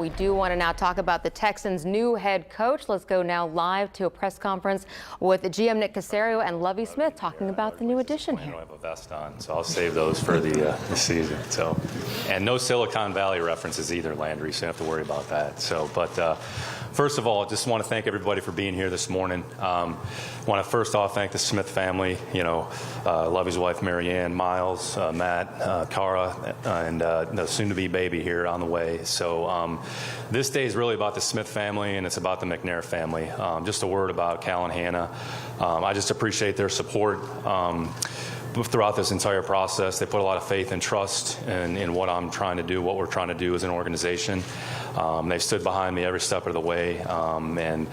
We do want to now talk about the Texans' new head coach. Let's go now live to a press conference with GM Nick Caserio and Lovie Smith talking about the new addition here. I don't have a vest on, so I'll save those for the season. So, and no Silicon Valley references either, Landry, so you don't have to worry about that. So, but first of all, I just want to thank everybody for being here this morning. I want to first off thank the Smith family, Lovie's wife, Marianne, Miles, Matt, Cara, and the soon-to-be baby here on the way. So this day is really about the Smith family, and it's about the McNair family. Just a word about Cal and Hannah. I just appreciate their support throughout this entire process. They put a lot of faith and trust in what I'm trying to do, what we're trying to do as an organization. They stood behind me every step of the way, and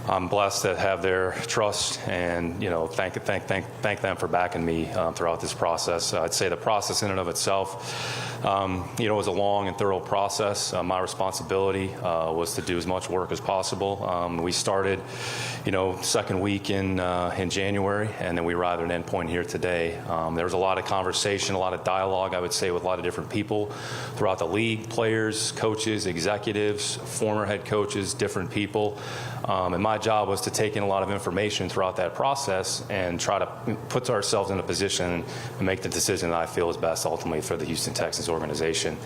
I'm blessed to have their trust, and thank them for backing me throughout this process. I'd say the process in and of itself, was a long and thorough process. My responsibility was to do as much work as possible. We started, second week in January, and then we arrived at an endpoint here today. There was a lot of conversation, a lot of dialogue, I would say, with a lot of different people throughout the league, players, coaches, executives, former head coaches, different people. And my job was to take in a lot of information throughout that process and try to put ourselves in a position and make the decision that I feel is best ultimately for the Houston Texans organization.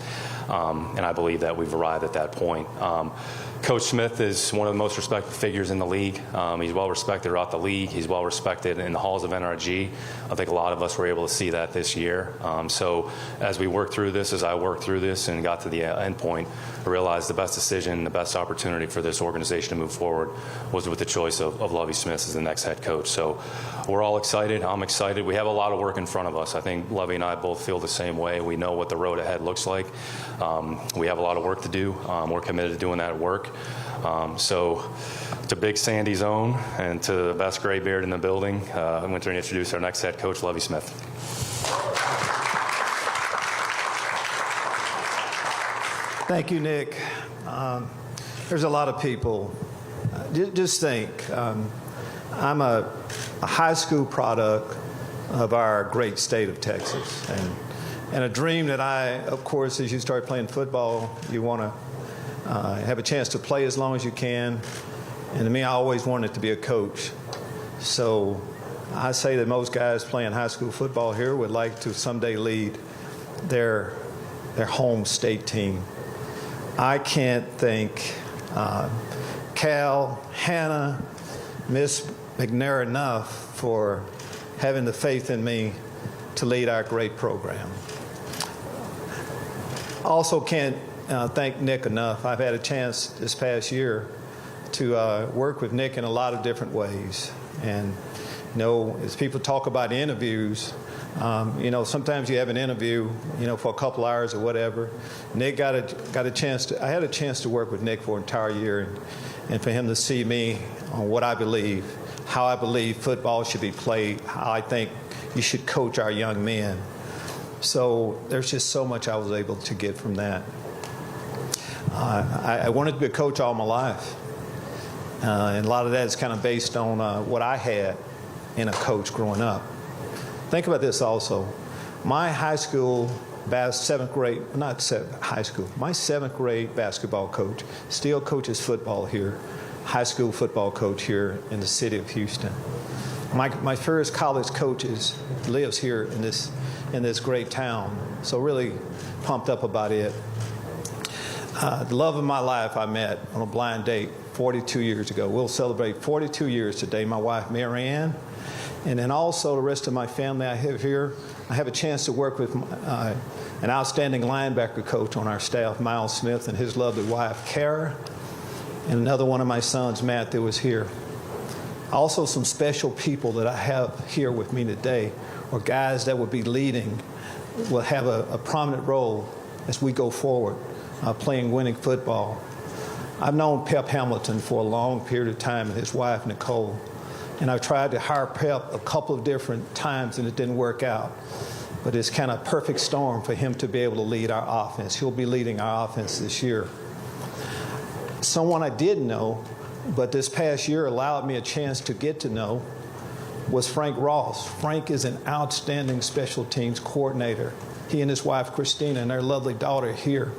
And I believe that we've arrived at that point. Coach Smith is one of the most respected figures in the league. He's well respected throughout the league. He's well respected in the halls of NRG. I think a lot of us were able to see that this year. So as we worked through this, as I worked through this and got to the end point, I realized the best decision, the best opportunity for this organization to move forward was with the choice of Lovie Smith as the next head coach. So we're all excited. I'm excited. We have a lot of work in front of us. I think Lovie and I both feel the same way. We know what the road ahead looks like. We have a lot of work to do. We're committed to doing that work. So to Big Sandy Zone and to the best gray beard in the building, I'm going to introduce our next head coach, Lovie Smith. Thank you, Nick. There's a lot of people. Just think, I'm a high school product of our great state of Texas. And a dream that of course, as you start playing football, you want to have a chance to play as long as you can. And to me, I always wanted to be a coach. So I say that most guys playing high school football here would like to someday lead their home state team. I can't thank Cal, Hannah, Miss McNair enough for having the faith in me to lead our great program. Also can't thank Nick enough. I've had a chance this past year to work with Nick in a lot of different ways. And, as people talk about interviews, sometimes you have an interview, for a couple hours or whatever. Nick got a chance to, I had a chance to work with Nick for an entire year, and for him to see me on what I believe, how I believe football should be played, how I think you should coach our young men. So there's just so much I was able to get from that. I wanted to be a coach all my life. And a lot of that is kind of based on what I had in a coach growing up. Think about this also. My high school, my seventh grade basketball coach still coaches football here, high school football coach here in the city of Houston. My first college coach lives here in this great town, so really pumped up about it. The love of my life I met on a blind date 42 years ago. We'll celebrate 42 years today. My wife, Marianne, and then also the rest of my family I have here. I have a chance to work with an outstanding linebacker coach on our staff, Miles Smith, and his lovely wife, Cara, and another one of my sons, Matt, that was here. Also some special people that I have here with me today, or guys that will be leading, will have a prominent role as we go forward, playing winning football. I've known Pep Hamilton for a long period of time, and his wife, Nicole. And I've tried to hire Pep a couple of different times, and it didn't work out. But it's kind of a perfect storm for him to be able to lead our offense. He'll be leading our offense this year. Someone I did know, but this past year allowed me a chance to get to know, was Frank Ross. Frank is an outstanding special teams coordinator. He and his wife, Christina, and their lovely daughter here.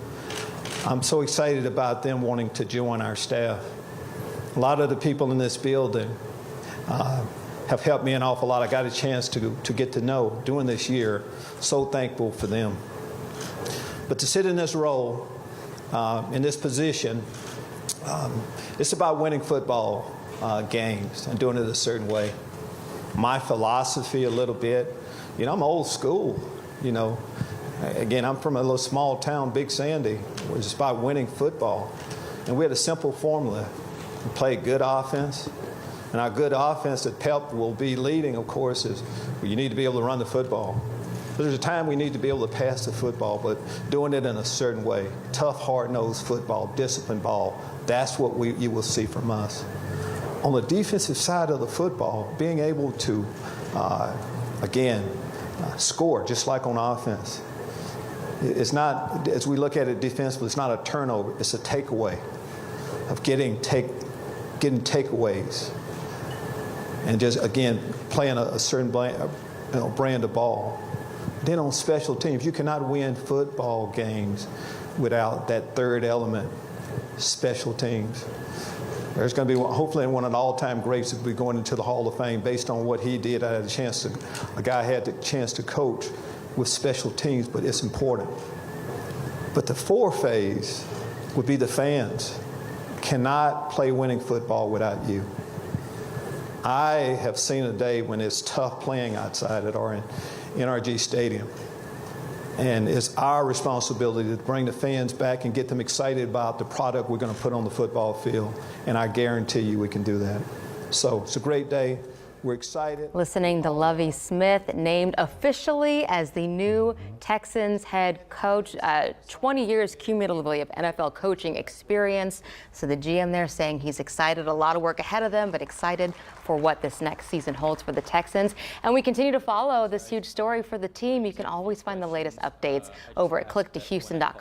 I'm so excited about them wanting to join our staff. A lot of the people in this building have helped me an awful lot. I got a chance to get to know during this year. So thankful for them. But to sit in this role, in this position, it's about winning football games and doing it a certain way. My philosophy a little bit, I'm old school, Again, I'm from a little small town, Big Sandy, where it's about winning football. And we had a simple formula. We play good offense. And our good offense that Pep will be leading, of course, is you need to be able to run the football. But there's a time we need to be able to pass the football, but doing it in a certain way. Tough, hard-nosed football, disciplined ball. That's what you will see from us. On the defensive side of the football, being able to, score just like on offense. It's not, as we look at it defensively, it's not a turnover. It's a takeaway of getting takeaways. And just, again, playing a certain brand of ball. Then on special teams, you cannot win football games without that third element, special teams. There's going to be, hopefully, one of the all-time greats will be going into the Hall of Fame based on what he did. A guy had the chance to coach with special teams, but it's important. But the fourth phase would be the fans. Cannot play winning football without you. I have seen a day when it's tough playing outside at our NRG Stadium. And it's our responsibility to bring the fans back and get them excited about the product we're going to put on the football field. And I guarantee you we can do that. So it's a great day. We're excited. Listening to Lovie Smith, named officially as the new Texans head coach. 20 years cumulatively of NFL coaching experience. So the GM there saying he's excited. A lot of work ahead of them, but excited for what this next season holds for the Texans. And we continue to follow this huge story for the team. You can always find the latest updates over at clicktohouston.com.